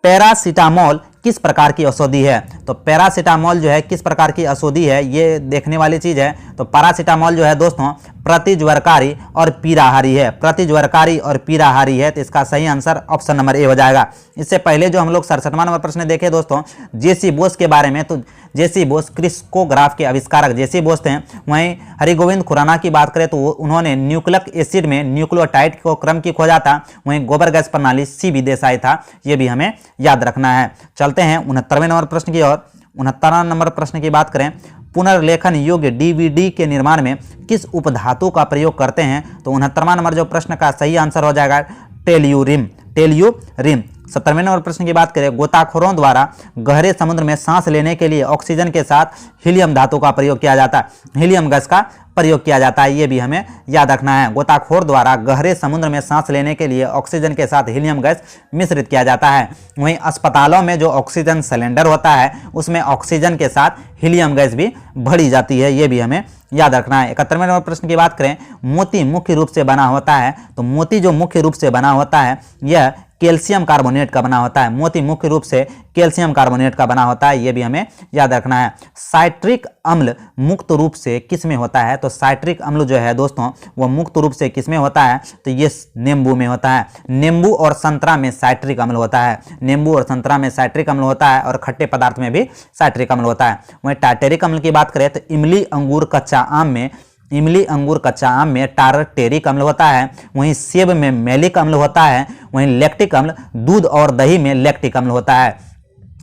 पैरासीटामोल किस प्रकार की औषधि है, तो पैरासीटामोल जो है किस प्रकार की औषधि है, ये देखने वाली चीज है। तो पैरासीटामोल जो है दोस्तों प्रतिज्वरकारी और पीड़ाहारी है। प्रतिज्वरकारी और पीड़ाहारी है, तो इसका सही आंसर ऑप्शन नंबर ए हो जाएगा। इससे पहले जो हम लोग 67वां नंबर प्रश्न देखे दोस्तों JC बोस के बारे में, तो JC बोस क्रिस्कोग्राफ के आविष्कारक JC बोस थे। वहीं हरिगोविंद खुराना की बात करें तो उन्होंने न्यूक्लिक एसिड में न्यूक्लियोटाइड को क्रम की खोजा था। वहीं गोबर गैस प्रणाली CB देसाई था। ये भी हमें याद रखना है। चलते हैं 69वें नंबर प्रश्न की ओर। 69वां नंबर प्रश्न की बात करें। पुनर्लेखन योग्य DVD के निर्माण में किस उपधातु का प्रयोग करते हैं, तो 69वां नंबर जो प्रश्न का सही आंसर हो जाएगा टेल्यूरिन। टेल्यूरिन। 70वें नंबर प्रश्न की बात करें। गोताखोरों द्वारा गहरे समुद्र में सांस लेने के लिए ऑक्सीजन के साथ हीलियम धातु का प्रयोग किया जाता है, हीलियम गैस का प्रयोग किया जाता है। ये भी हमें याद रखना है। गोताखोर द्वारा गहरे समुद्र में सांस लेने के लिए ऑक्सीजन के साथ हीलियम गैस मिश्रित किया जाता है। वहीं अस्पतालों में जो ऑक्सीजन सिलेंडर होता है उसमें ऑक्सीजन के साथ हीलियम गैस भी भरी जाती है। ये भी हमें याद रखना है। 71वें नंबर प्रश्न की बात करें। मोती मुख्य रूप से बना होता है, तो मोती जो मुख्य रूप से बना होता है यह कैल्शियम कार्बोनेट का बना होता है। मोती मुख्य रूप से कैल्शियम कार्बोनेट का बना होता है। ये भी हमें याद रखना है। साइट्रिक अम्ल मुक्त रूप से किस में होता है, तो साइट्रिक अम्ल जो है दोस्तों वो मुक्त रूप से किस में होता है, तो ये नींबू में होता है। नींबू और संतरा में साइट्रिक अम्ल होता है। नींबू और संतरा में साइट्रिक अम्ल होता है, और खट्टे पदार्थ में भी साइट्रिक अम्ल होता है। वहीं टार्टेरिक अम्ल की बात करें तो इमली अंगूर कच्चा आम में टार्टेरिक अम्ल होता है। वहीं सेब में मैलिक अम्ल होता है। वहीं लैक्टिक अम्ल दूध और दही में लैक्टिक अम्ल होता है।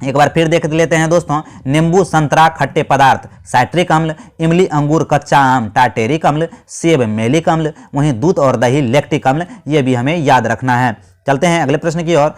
एक बार फिर देख लेते हैं दोस्तों। नींबू संतरा खट्टे पदार्थ साइट्रिक अम्ल, इमली अंगूर कच्चा आम टार्टेरिक अम्ल, सेब मैलिक अम्ल, वहीं दूध और दही लैक्टिक अम्ल। ये भी हमें याद रखना है। चलते हैं अगले प्रश्न की ओर।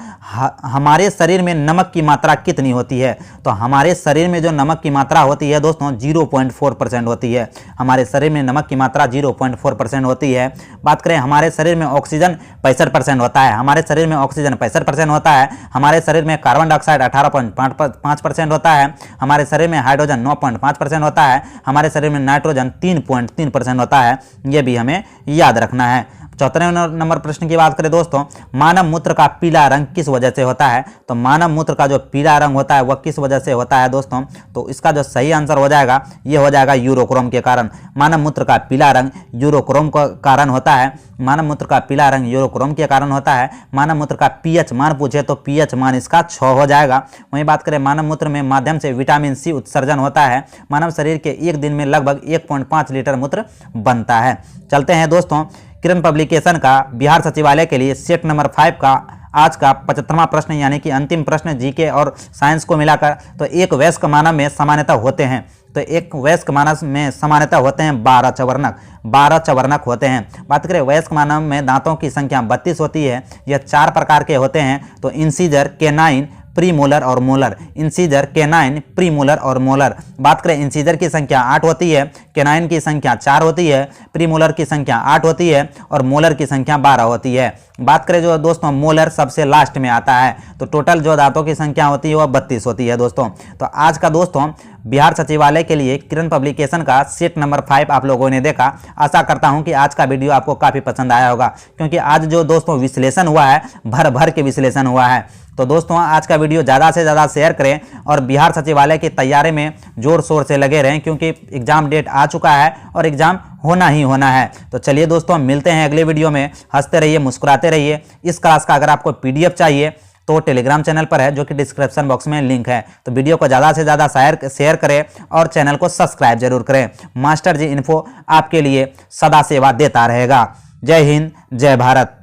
हमारे शरीर में नमक की मात्रा कितनी होती है? तो हमारे शरीर में जो नमक की मात्रा होती है दोस्तों 0.4% होती है। हमारे शरीर में नमक की मात्रा 0.4% होती है। बात करें हमारे शरीर में ऑक्सीजन 65% होता है। हमारे शरीर में ऑक्सीजन 65% होता है। हमारे शरीर में कार्बन डाइऑक्साइड 18.5% होता है। हमारे शरीर में हाइड्रोजन 9.5% होता है। हमारे शरीर में नाइट्रोजन 3.3% होता है। ये भी हमें याद रखना है। 74 नंबर प्रश्न की बात करें दोस्तों, मानव मूत्र का पीला रंग किस वजह से होता है? तो मानव मूत्र का जो पीला रंग होता है वह किस वजह से होता है दोस्तों? तो इसका जो सही आंसर हो जाएगा ये हो जाएगा यूरोक्रोम के कारण। मानव मूत्र का पीला रंग यूरोक्रोम का कारण होता है। मानव मूत्र का पीला रंग यूरोक्रोम के कारण होता है। मानव मूत्र का पीएच मान पूछे तो पीएच मान इसका 6 हो जाएगा। वहीं बात करें मानव मूत्र में माध्यम से विटामिन सी उत्सर्जन होता है। मानव शरीर के एक दिन में लगभग 1.5 लीटर मूत्र बनता है। चलते हैं दोस्तों किरण पब्लिकेशन का बिहार सचिवालय के लिए सेट नंबर 5 का आज का 75वां प्रश्न यानी कि अंतिम प्रश्न जीके और साइंस को मिलाकर। तो एक वयस्क मानव में सामान्यतः होते हैं, तो एक वयस्क मानव में सामान्यतः होते हैं 12 चवर्णक होते हैं। बात करें वयस्क मानव में दांतों की संख्या 32 होती है। यह 4 प्रकार के होते हैं, तो इंसीजर, केनाइन, प्रीमोलर और मोलर। इंसीजर, केनाइन, प्रीमोलर और मोलर। बात करें इंसीजर की संख्या 8 होती है, केनाइन की संख्या 4 होती है, प्रीमोलर की संख्या 8 होती है और मोलर की संख्या 12 होती है। बात करें जो दोस्तों मोलर सबसे लास्ट में आता है। तो टोटल जो दांतों की संख्या होती है वह 32 होती है दोस्तों। तो आज का दोस्तों बिहार सचिवालय के लिए किरण पब्लिकेशन का सेट नंबर 5 आप लोगों ने देखा। आशा करता हूं कि आज का वीडियो आपको काफ़ी पसंद आया होगा, क्योंकि आज जो दोस्तों विश्लेषण हुआ है भर भर के विश्लेषण हुआ है। तो दोस्तों आज का वीडियो ज़्यादा से ज़्यादा शेयर करें और बिहार सचिवालय की तैयारी में जोर शोर से लगे रहें, क्योंकि एग्जाम डेट आ चुका है और एग्जाम होना ही होना है। तो चलिए दोस्तों मिलते हैं अगले वीडियो में। हंसते रहिए, मुस्कुराते रहिए। इस क्लास का अगर आपको पीडीएफ चाहिए तो टेलीग्राम चैनल पर है, जो कि डिस्क्रिप्शन बॉक्स में लिंक है। तो वीडियो को ज़्यादा से ज़्यादा शेयर करें और चैनल को सब्सक्राइब जरूर करें। मास्टर जी इन्फो आपके लिए सदा सेवा देता रहेगा। जय हिंद, जय भारत।